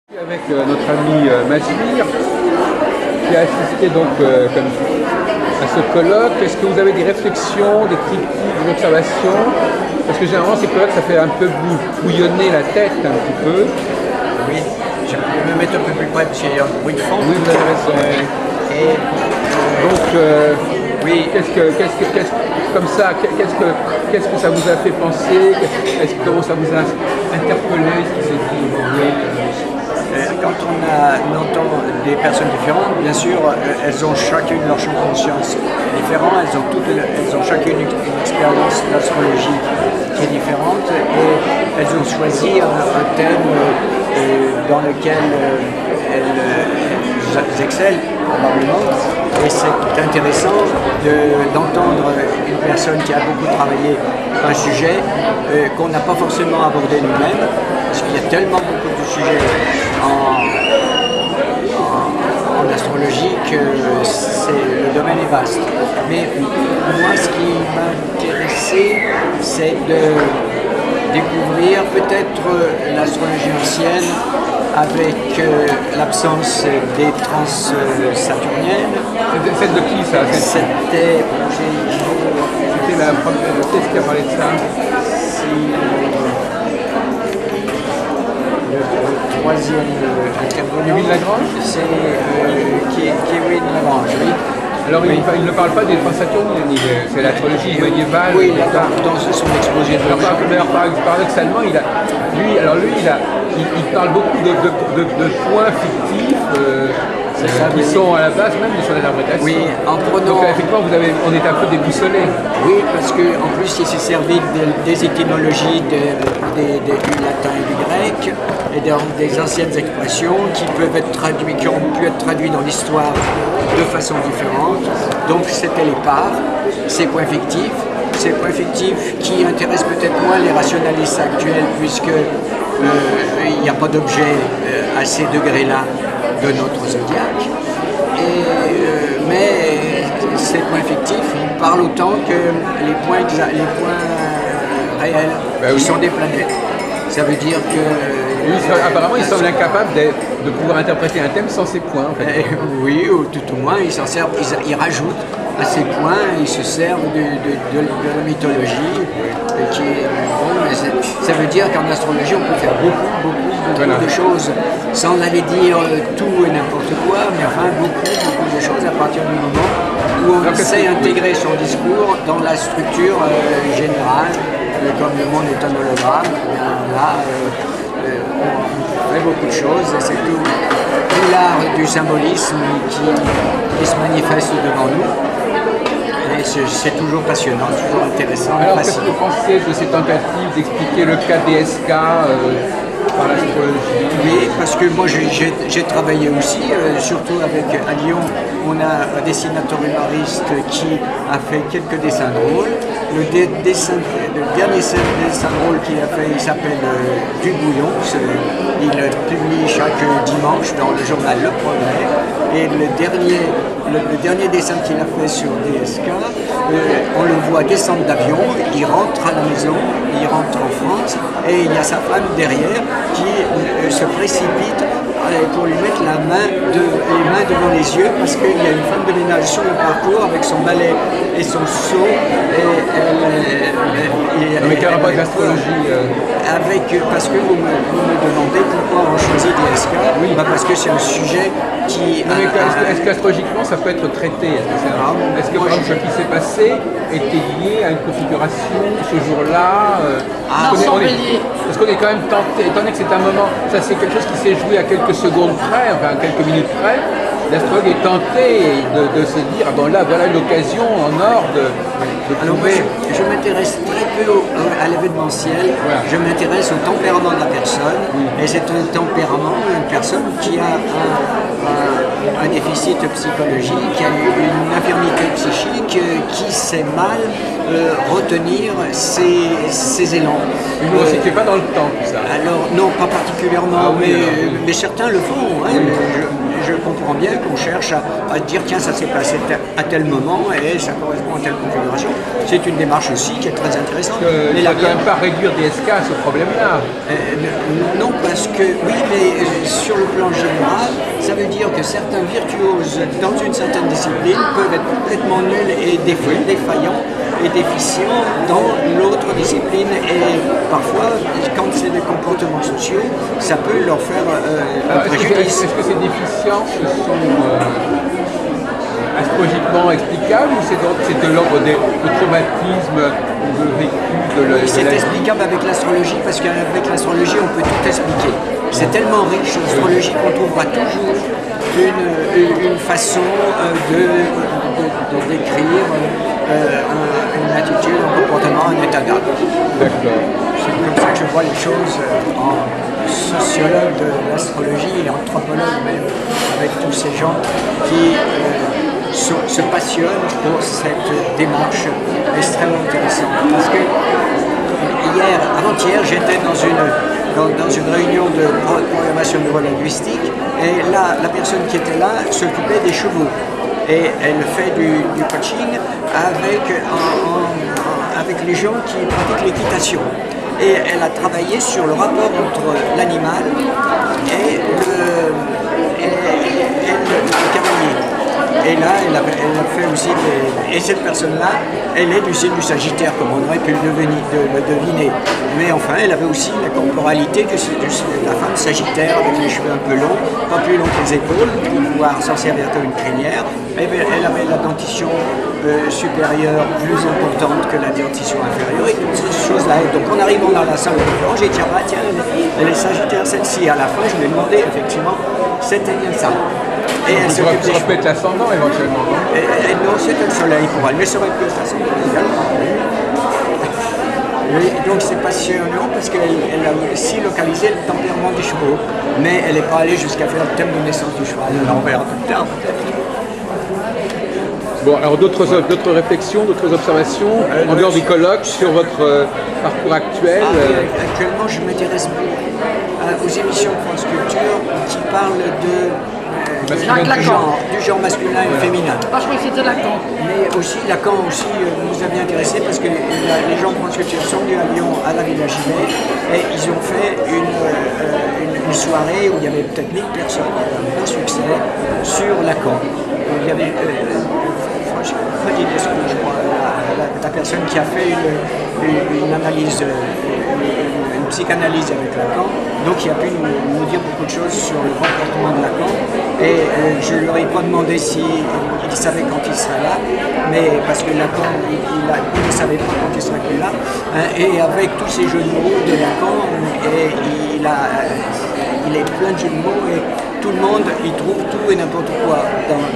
Avec notre ami Masmir, qui a assisté donc à ce colloque. Est-ce que vous avez des réflexions, des critiques, des observations? Parce que généralement ces colloques, ça fait un peu bouillonner la tête un petit peu. Oui, je vais me mettre un peu plus près parce qu'il y a un bruit de fond. Oui, vous avez raison. Donc, oui, comme ça, qu'est-ce que ça vous a fait penser? Comment ça vous a interpellé, ce qui s'est dit aujourd'hui? Quand on entend des personnes différentes, bien sûr, elles ont chacune leur champ de conscience différent, elles ont chacune une expérience d'astrologie qui est différente et elles ont choisi un thème dans lequel elles excellent probablement. Et c'est intéressant d'entendre une personne qui a beaucoup travaillé un sujet qu'on n'a pas forcément abordé nous-mêmes, parce qu'il y a tellement beaucoup de sujets en astrologie que le domaine est vaste. Mais moi, ce qui m'intéressait, c'est de découvrir peut-être l'astrologie ancienne avec l'absence des trans saturniennes. Celle de qui ça? C'était la première. Qu'est-ce qui a parlé de ça? Le troisième intervenant. Louis de Lagrange? C'est Louis de Lagrange, oui. Alors oui. Il ne parle pas des Transsaturniens, c'est l'astrologie médiévale. Oui, dans son exposé de paradoxalement, il parle beaucoup de points fictifs qui sont à la base même de son interprétation. Oui, en prenant... Donc effectivement, on est un peu déboussolé. Oui, parce qu'en plus, il s'est servi des étymologies du latin et du grec et des anciennes expressions qui ont pu être traduites dans l'histoire de façon différente. Donc c'était les parts, ces points fictifs qui intéressent peut-être moins les rationalistes actuels puisque il n'y a pas d'objet à ces degrés-là de notre zodiaque. Mais ces points fictifs, ils parlent autant que les points réels qui sont des planètes. Ça veut dire que... apparemment, il semble incapable de pouvoir interpréter un thème sans ces points. En fait. Oui, ou tout au moins, ils s'en servent, ils rajoutent à ces points, ils se servent de la mythologie. Ça veut dire qu'en astrologie, on peut faire beaucoup de choses, sans aller dire tout et n'importe quoi, mais enfin beaucoup de choses à partir du moment où on sait intégrer son discours dans la structure générale, comme le monde est un hologramme. Là, on fait beaucoup de choses et c'est tout l'art du symbolisme qui se manifeste devant nous. Et c'est toujours passionnant, toujours intéressant. Alors, qu'est-ce que vous pensez de ces tentatives d'expliquer le cas DSK par l'astrologie? Oui, parce que moi j'ai travaillé aussi, surtout à Lyon, on a un dessinateur humoriste qui a fait quelques dessins drôles. Le dernier dessin drôle qu'il a fait, il s'appelle Du Bouillon. Il publie chaque dimanche dans le journal Le Progrès. Et le dernier dessin qu'il a fait sur DSK, on le voit descendre d'avion, il rentre à la maison, il rentre en France, et il y a sa femme derrière qui se précipite pour lui mettre les mains devant les yeux parce qu'il y a une femme de ménage sur le parcours avec son balai et son seau mais quel rapport avec l'astrologie parce que vous me demandez pourquoi on choisit DSK. Oui. Parce que c'est un sujet qui... Est-ce qu'astrologiquement ça peut être traité? Est-ce que par exemple ce qui s'est passé était lié à une configuration ce jour-là? Parce qu'on est quand même tenté, étant donné que c'est un moment, ça c'est quelque chose qui s'est joué à quelques secondes près, enfin à quelques minutes près, l'astrologue est tenté de se dire, bon là voilà l'occasion en or de prouver. Je m'intéresse très peu à l'événementiel, voilà. Je m'intéresse au tempérament de la personne, et c'est un tempérament, une personne qui a un déficit psychologique, qui a une infirmité psychique, qui sait mal retenir ses élans. Une aussi qui n'est pas dans le temps, tout ça. Alors non, pas particulièrement, mais certains le font. Hein, je comprends bien qu'on cherche à dire tiens, ça s'est passé à tel moment et ça correspond à telle configuration. C'est une démarche aussi qui est très intéressante. Il ne faut quand même pas réduire DSK à ce problème-là. Non, parce que oui, mais sur le plan général, ça veut dire que certains virtuoses dans une certaine discipline peuvent être complètement nuls et défaillants et déficients dans l'autre discipline. Et parfois, quand c'est des comportements sociaux, ça peut leur faire un préjudice. Est-ce que ces déficiences sont astrologiquement explicables ou c'est de l'ordre du traumatisme ou de vécu de la vie? C'est explicable avec l'astrologie parce qu'avec l'astrologie, on peut tout expliquer. C'est tellement riche l'astrologie qu'on trouvera toujours une façon de décrire une attitude, un comportement, un état d'âme. D'accord. C'est comme ça que je vois les choses en sociologue de l'astrologie et anthropologue même, avec tous ces gens qui se passionnent pour cette démarche extrêmement intéressante. Parce que avant-hier, j'étais dans une réunion de programmation neurolinguistique et là, la personne qui était là s'occupait des chevaux. Et elle fait du coaching avec les gens qui pratiquent l'équitation. Et elle a travaillé sur le rapport entre l'animal et le cavalier. Et là, elle a fait aussi et cette personne-là, elle est du signe du Sagittaire, comme on aurait pu le deviner. Mais enfin, elle avait aussi la corporalité de la femme Sagittaire, avec les cheveux un peu longs, pas plus longs que les épaules, pour pouvoir s'en servir comme une crinière. Elle avait la dentition supérieure plus importante que la dentition inférieure, et toutes ces choses-là. Donc en arrivant dans la salle de conférence, j'ai dit, ah bah tiens, elle est Sagittaire celle-ci. À la fin, je lui ai demandé, effectivement, c'était bien ça. Et elle ça peut être l'ascendant éventuellement. Non, c'était le soleil pour elle, mais ça aurait pu être l'ascendant également. Donc c'est passionnant parce qu'elle a aussi localisé le tempérament du cheval, mais elle n'est pas allée jusqu'à faire le thème de naissance du cheval. Alors on verra plus tard peut-être. Bon, alors d'autres réflexions, d'autres observations en dehors du colloque sur votre parcours actuel. Actuellement, je m'intéresse aux émissions de France Culture qui parlent du genre masculin et féminin. Ah, je crois que c'était Lacan. Mais aussi, Lacan aussi nous a bien intéressés parce que les gens de France Culture sont venus à Lyon, à la Villa Givet, et ils ont fait une soirée où il y avait peut-être 1000 personnes, un grand succès, sur Lacan. Il y avait je crois, la personne qui a fait une analyse, une psychanalyse avec Lacan, donc il a pu nous dire beaucoup de choses sur le comportement de Lacan, et je ne leur ai pas demandé s'il savait quand il serait là, mais parce que Lacan, il ne savait pas quand il serait plus là, hein, et avec tous ces jeux de mots de Lacan, il est plein de jeux de mots, et tout le monde y trouve tout et n'importe quoi,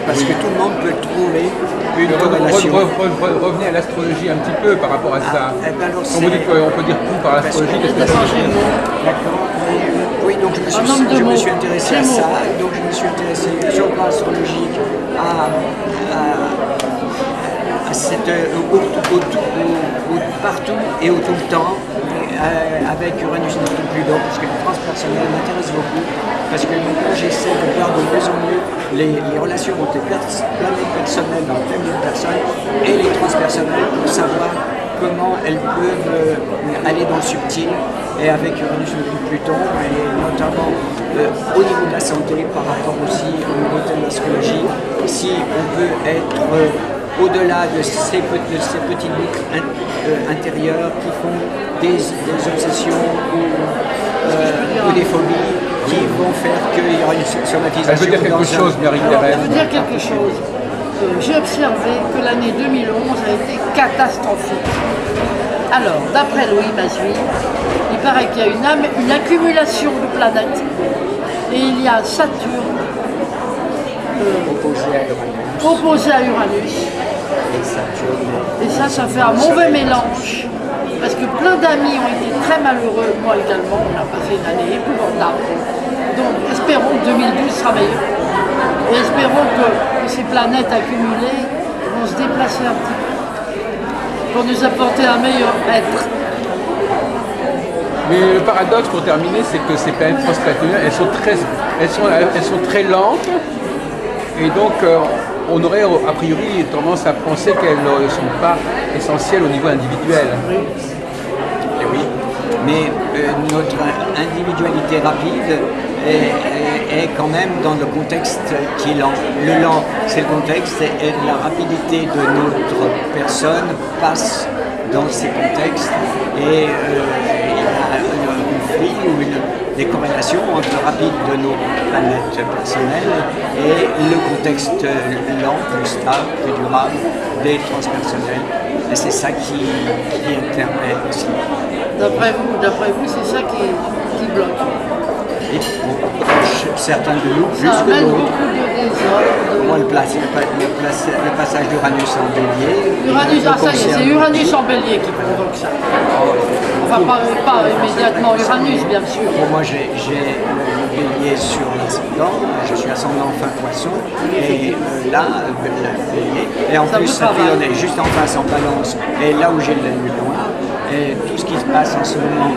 parce que tout le monde peut trouver une corrélation. Revenez à l'astrologie un petit peu par rapport à ça. Quand vous dites qu'on peut dire tout par l'astrologie, qu'est-ce que ça veut dire? D'accord. Oui, donc je me suis intéressé à ça, donc je me suis intéressé sur le plan astrologique partout et au tout le temps, avec Uranus et Pluton, parce que le transpersonnel m'intéresse beaucoup, parce que maintenant j'essaie de voir de mieux en mieux les relations entre les planètes personnelles dans le thème d'une personne et les transpersonnels pour savoir comment elles peuvent aller dans le subtil, et avec Uranus et Pluton, et notamment au niveau de la santé, par rapport aussi au niveau de l'astrologie, si on peut être au-delà de ces petites boucles intérieures qui font des obsessions ou des phobies qui vont faire qu'il y aura une somatisation. Elle veut dire quelque chose, Marie-Thérèse. Je veux dire quelque chose. J'ai observé que l'année 2011 a été catastrophique. Alors, d'après Louis Massuy, il paraît qu'il y a une accumulation de planètes, et il y a Saturne opposé à Uranus. Et ça fait un mauvais mélange, parce que plein d'amis ont été très malheureux, moi également, on a passé une année épouvantable. Donc espérons que 2012 sera meilleur. Et espérons que ces planètes accumulées vont se déplacer un petit peu, pour nous apporter un meilleur être. Mais le paradoxe, pour terminer, c'est que ces planètes transplanétaires, elles sont très lentes, Et donc, on aurait a priori tendance à penser qu'elles ne sont pas essentielles au niveau individuel. Et oui, mais notre individualité rapide est quand même dans le contexte qui est lent. Le lent, c'est le contexte, et la rapidité de notre personne passe dans ces contextes, et il y a un conflit ou des corrélations entre le rapide de nos planètes personnelles et le contexte lent, plus stable, plus durable des transpersonnels. Et c'est ça qui interpelle aussi. D'après vous, c'est ça qui bloque. Et pour certains de nous, plus Ça que amène d'autres. beaucoup de désordre. Moi, le passage d'Uranus en bélier. Uranus, ah ça y est, c'est Uranus en bélier qui provoque ça. Enfin, pas immédiatement Uranus, bien sûr. Pour moi, j'ai le bélier sur l'ascendant, je suis ascendant fin poisson, et là, le bélier. Et en Ça plus, vous ça travaille. est juste en face en balance, et là où j'ai la lune noire, et tout ce qui se passe en ce moment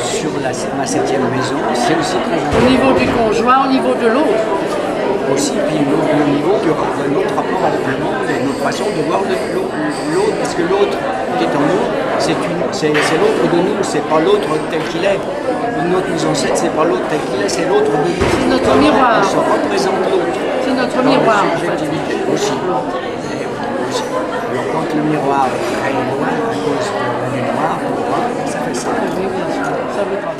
sur ma 7e maison, c'est aussi très important. Au niveau du conjoint, au niveau de l'autre. Aussi, puis le niveau de notre rapport avec le monde et notre façon de voir l'autre, parce que l'autre qui est en nous, c'est l'autre de nous, c'est pas l'autre tel qu'il est. Notre mise en scène, c'est pas l'autre tel qu'il est, c'est l'autre de nous. C'est notre miroir. On se représente l'autre. C'est notre Dans miroir. la subjectivité aussi. Et aussi. Alors quand le miroir est loin à cause de la lune noire, pour moi, ça fait ça. Oui, bien sûr, ça veut pas.